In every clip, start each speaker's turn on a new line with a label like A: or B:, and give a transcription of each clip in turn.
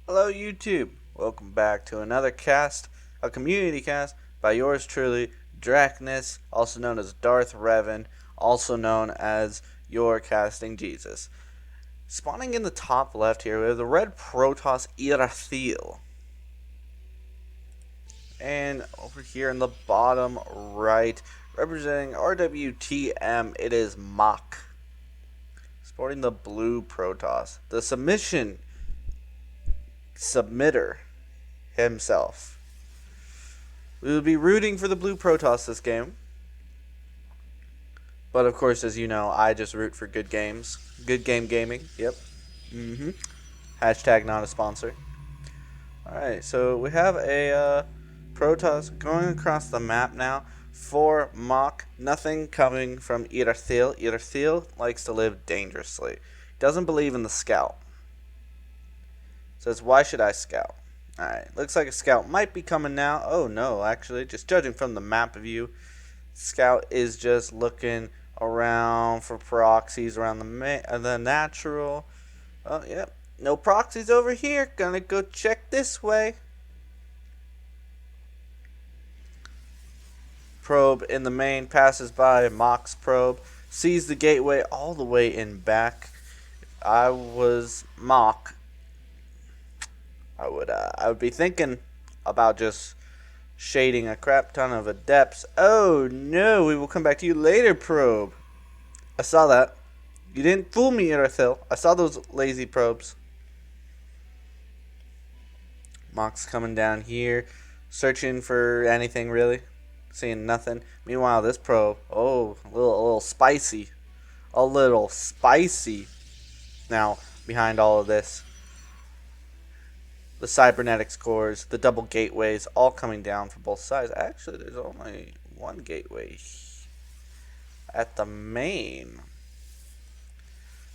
A: Hello YouTube, welcome back to another cast, a community cast by yours truly, Dracnus, also known as Darth Revan, also known as your casting Jesus. Spawning in the top left here, we have the red Protoss Irathil. And over here in the bottom right, representing RWTM, it is Mach. Sporting the blue Protoss. The submitter himself. We will be rooting for the blue Protoss this game. But of course, as you know, I just root for good games. Good game gaming. Yep. Hashtag not a sponsor. Alright, so we have a Protoss going across the map now for Mach. Nothing coming from Irathil. Irathil likes to live dangerously. Doesn't believe in the scout. Says, why should I scout? Alright, looks like a scout might be coming now. Oh no, actually, just judging from the map view, scout is just looking around for proxies around the natural. Oh, yep, no proxies over here. Gonna go check this way. Probe in the main passes by. Mach's probe sees the gateway all the way in back. I was Mach. I would be thinking about just shading a crap ton of adepts. Oh no, we will come back to you later, probe. I saw that. You didn't fool me, Irathil. I saw those lazy probes. Mach's coming down here, searching for anything really. Seeing nothing. Meanwhile, this probe, oh, a little spicy. A little spicy. Now, behind all of this, the cybernetics cores, the double gateways, all coming down from both sides. Actually, there's only one gateway at the main.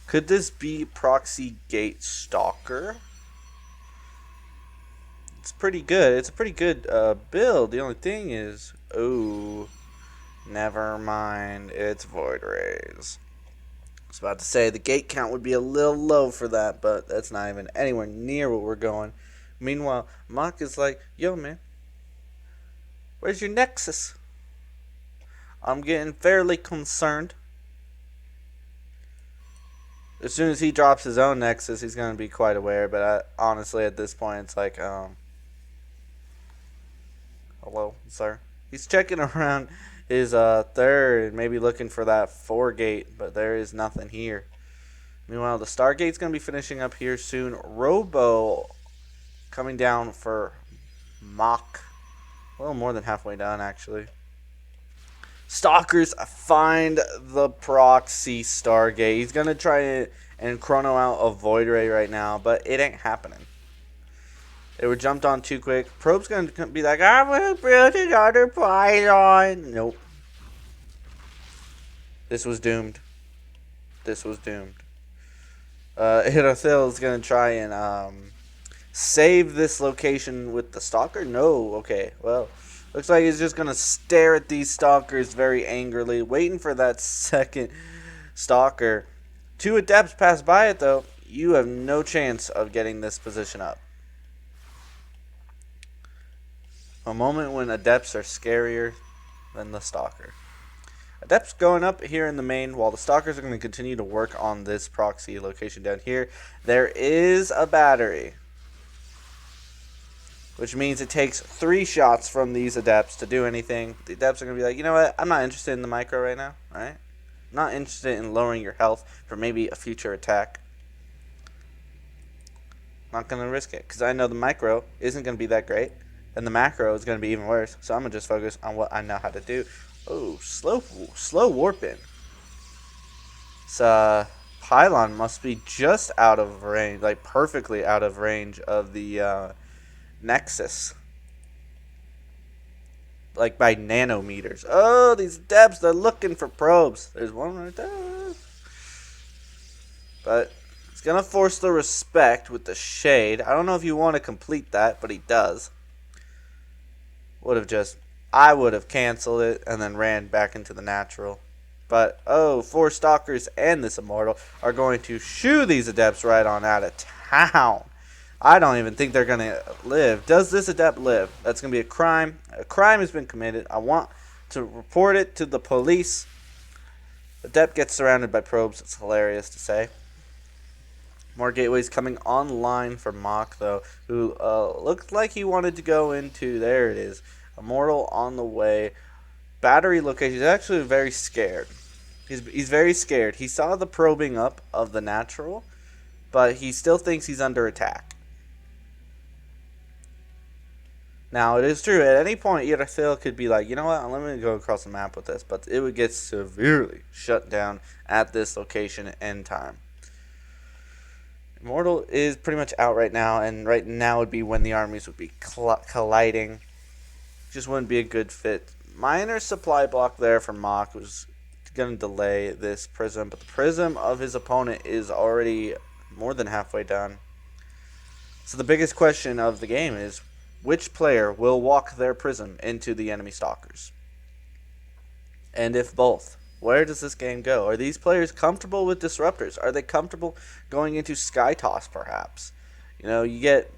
A: Could this be proxy gate stalker? It's pretty good. It's a pretty good build. The only thing is, oh, never mind. It's void rays. I was about to say the gate count would be a little low for that, but that's not even anywhere near what we're going. Meanwhile, Mach is like, yo, man, where's your nexus? I'm getting fairly concerned. As soon as he drops his own nexus, he's going to be quite aware, but honestly, at this point, it's like, hello, sir. He's checking around his third, maybe looking for that 4 gate, but there is nothing here. Meanwhile, the Stargate's going to be finishing up here soon. Robo coming down for Mach. A little more than halfway done, actually. Stalkers find the proxy Stargate. He's going to try and chrono out a Void Ray right now, but it ain't happening. They were jumped on too quick. Probe's going to be like, I'm going to build another pylon. Nope. This was doomed. This was doomed. Irathil is going to try and save this location with the stalker? No. Okay. Well, looks like he's just going to stare at these stalkers very angrily, waiting for that second stalker. 2 adepts pass by it, though. You have no chance of getting this position up. A moment when adepts are scarier than the stalker. Adepts going up here in the main, while the stalkers are going to continue to work on this proxy location down here. There is a battery, which means it takes 3 shots from these adepts to do anything. The adepts are going to be like, you know what, I'm not interested in the micro right now, alright? Not interested in lowering your health for maybe a future attack. Not going to risk it, because I know the micro isn't going to be that great, and the macro is going to be even worse, so I'm going to just focus on what I know how to do. Oh, slow warping. This pylon must be just out of range, like perfectly out of range of the nexus. Like by nanometers. Oh, these depths, they're looking for probes. There's one right there. But it's going to force the respect with the shade. I don't know if you want to complete that, but he does. I would have canceled it and then ran back into the natural. But, 4 stalkers and this immortal are going to shoo these adepts right on out of town. I don't even think they're going to live. Does this adept live? That's going to be a crime. A crime has been committed. I want to report it to the police. Adept gets surrounded by probes. It's hilarious to say. More gateways coming online for Mach, though, who looked like he wanted to go into, there it is, Immortal on the way. Battery location. He's actually very scared. He's very scared. He saw the probing up of the natural, but he still thinks he's under attack. Now, it is true, at any point, Irathil could be like, you know what, let me go across the map with this, but it would get severely shut down at this location and time. Immortal is pretty much out right now, and right now would be when the armies would be colliding. Just wouldn't be a good fit. Minor supply block there for Mach was going to delay this prism, but the prism of his opponent is already more than halfway done. So the biggest question of the game is, which player will walk their prism into the enemy stalkers? And if both, where does this game go? Are these players comfortable with disruptors? Are they comfortable going into Sky Toss, perhaps? You know, you get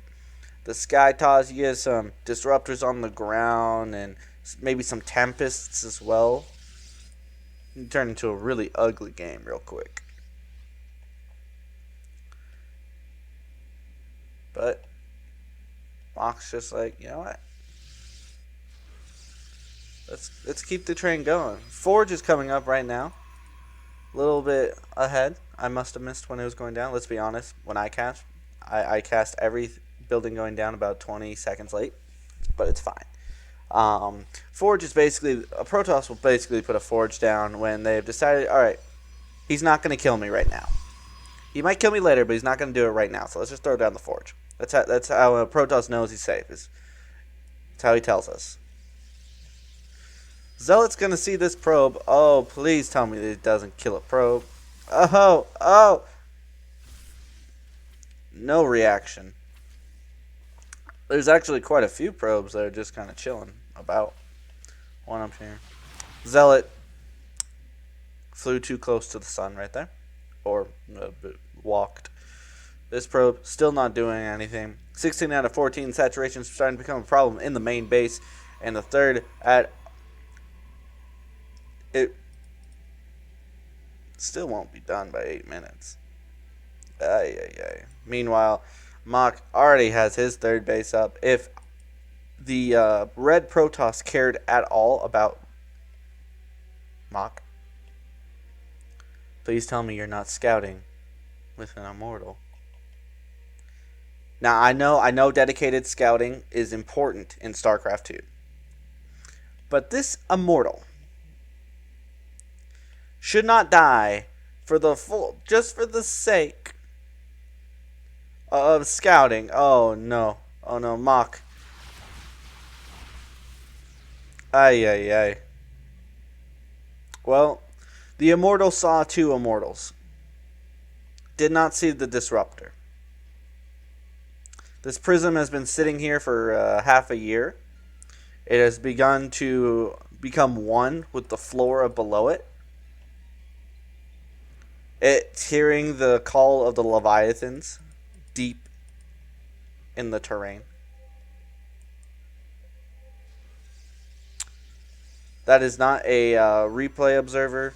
A: the Sky Toss, you get some disruptors on the ground, and maybe some Tempests as well. You turn into a really ugly game real quick. But Mach's just like, you know what? Let's keep the train going. Forge is coming up right now. A little bit ahead. I must have missed when it was going down. Let's be honest. When I cast, I cast every building going down about 20 seconds late. But it's fine. Forge is basically, a Protoss will basically put a Forge down when they've decided, alright, he's not going to kill me right now. He might kill me later, but he's not going to do it right now. So let's just throw down the Forge. That's how a Protoss knows he's safe. That's how he tells us. Zealot's going to see this probe. Oh, please tell me that it doesn't kill a probe. Oh. No reaction. There's actually quite a few probes that are just kind of chilling about. One up here. Zealot flew too close to the sun right there. Or walked. This probe still not doing anything. 16 out of 14 saturation is starting to become a problem in the main base. And the third at... It still won't be done by 8 minutes. Meanwhile, Mach already has his third base up. If the red Protoss cared at all about Mach, please tell me you're not scouting with an Immortal. Now, I know dedicated scouting is important in StarCraft 2. But this Immortal should not die for the just for the sake of scouting. Oh no, Mach. Ay. Well, the Immortal saw two Immortals. Did not see the Disruptor. This prism has been sitting here for half a year. It has begun to become one with the flora below it. It's hearing the call of the Leviathans deep in the terrain. That is not a replay observer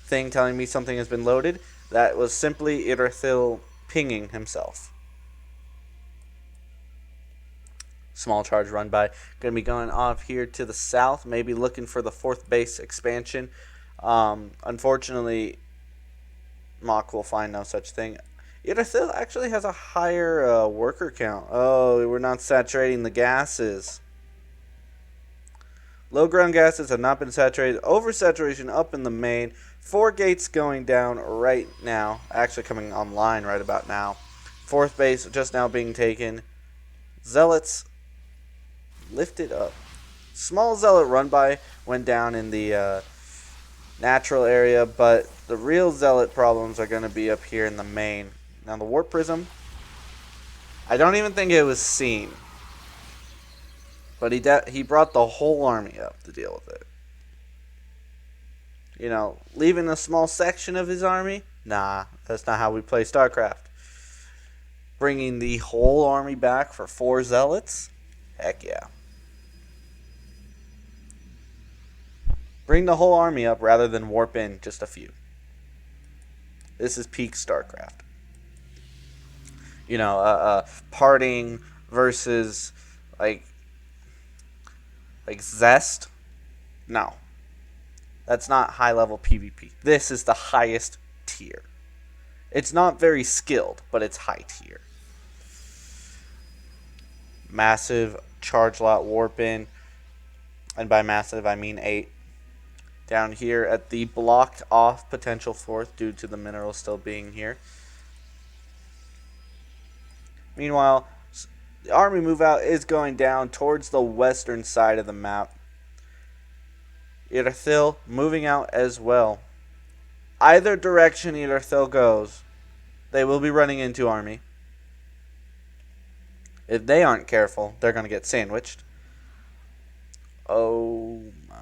A: thing telling me something has been loaded. That was simply Irathil pinging himself. Small charge run by. Going to be going off here to the south, maybe looking for the fourth base expansion. Unfortunately, Mach will find no such thing. Irathil actually has a higher worker count. Oh, we're not saturating the gases. Low ground gases have not been saturated. Oversaturation up in the main. 4 gates going down right now. Actually coming online right about now. Fourth base just now being taken. Zealots lifted up. Small Zealot run by went down in the natural area, but the real Zealot problems are going to be up here in the main. Now the Warp Prism, I don't even think it was seen. But he brought the whole army up to deal with it. You know, leaving a small section of his army? Nah, that's not how we play StarCraft. bringing the whole army back for 4 zealots? Heck yeah. Bring the whole army up rather than warp in just a few. This is peak StarCraft. Parting versus like Zest. No, that's not high level PvP. This is the highest tier. It's not very skilled, but it's high tier. Massive charge lot warp in, and by massive I mean 8. Down here at the blocked off potential 4th due to the minerals still being here. Meanwhile, the army move out is going down towards the western side of the map. Irathil moving out as well. Either direction Irathil goes, they will be running into army. If they aren't careful, they're going to get sandwiched. Oh my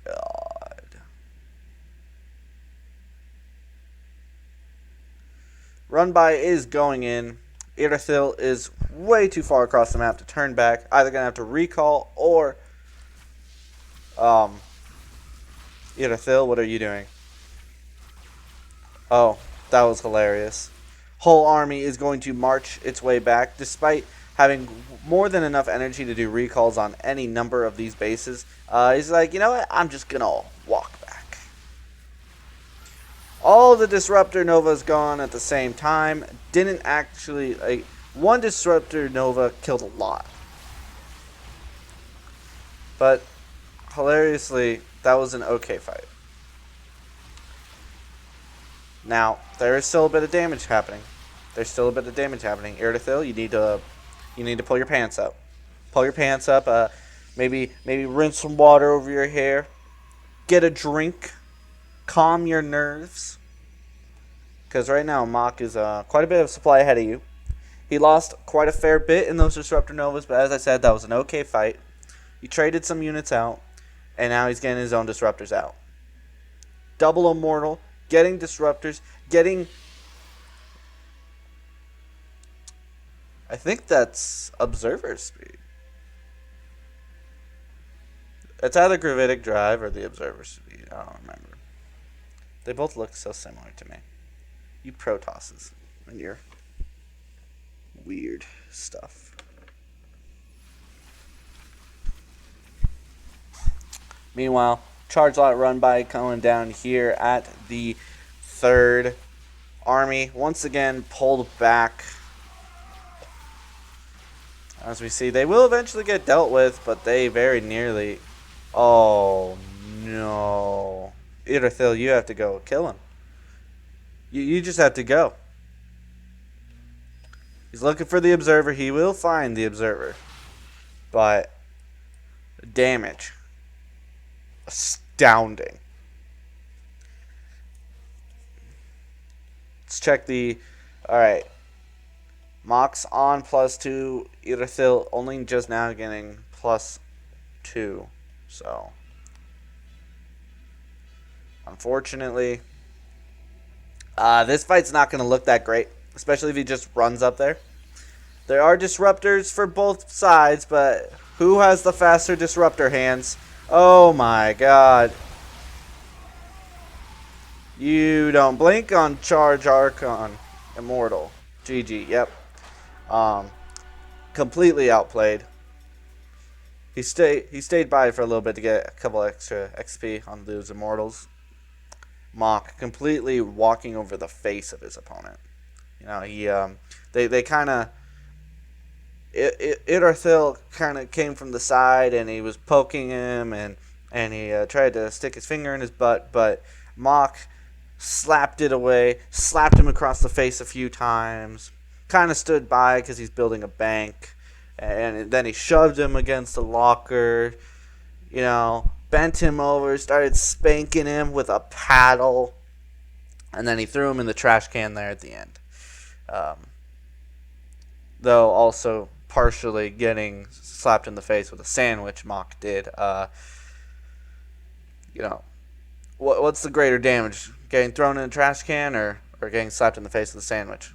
A: god. Run by is going in. Irathil is way too far across the map to turn back. Either going to have to recall or... Irathil, what are you doing? Oh, that was hilarious. Whole army is going to march its way back, despite having more than enough energy to do recalls on any number of these bases. He's like, you know what? I'm just going to walk back. All the Disruptor Novas gone at the same time. Didn't actually... one Disruptor Nova killed a lot. But, hilariously, that was an okay fight. Now, there is still a bit of damage happening. Irathil, you need to pull your pants up. Pull your pants up. Maybe rinse some water over your hair. Get a drink. Calm your nerves. Because right now, Mach is quite a bit of supply ahead of you. He lost quite a fair bit in those Disruptor Novas, but as I said, that was an okay fight. He traded some units out, and now he's getting his own Disruptors out. Double Immortal, getting Disruptors, getting... I think that's Observer Speed. It's either Gravitic Drive or the Observer Speed. I don't remember. They both look so similar to me. You Protosses and your weird stuff. Meanwhile, charge lot run by coming down here at the 3rd Army. Once again, pulled back. As we see, they will eventually get dealt with, but they very nearly... Oh, no. Irathil, you have to go kill him. You just have to go. He's looking for the Observer. He will find the Observer. But damage. Astounding. Let's check the... Alright. Mach's on +2. Irathil only just now getting +2. So, unfortunately, this fight's not going to look that great, especially if he just runs up there. There are disruptors for both sides, but who has the faster disruptor hands? Oh my god. You don't blink on Charge Archon Immortal. GG, yep. Completely outplayed. He stayed by for a little bit to get a couple extra XP on those Immortals. Mach completely walking over the face of his opponent. You know, they kind of... Irathil kind of came from the side and he was poking him and he tried to stick his finger in his butt, but Mach slapped it away, slapped him across the face a few times, kind of stood by because he's building a bank, and then he shoved him against the locker, you know, bent him over, started spanking him with a paddle, and then he threw him in the trash can there at the end. Though also partially getting slapped in the face with a sandwich, Mach did. You know, what's the greater damage? Getting thrown in a trash can or getting slapped in the face with a sandwich?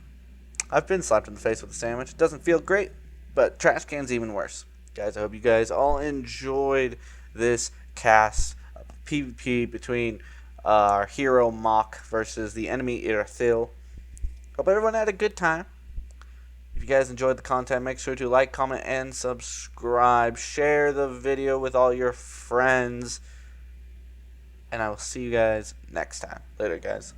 A: I've been slapped in the face with a sandwich. It doesn't feel great, but trash can's even worse. Guys, I hope you guys all enjoyed this cast of PvP between our hero Mach versus the enemy Irathil. Hope everyone had a good time. If you guys enjoyed the content, make sure to like, comment, and subscribe. Share the video with all your friends. And I will see you guys next time. Later, guys.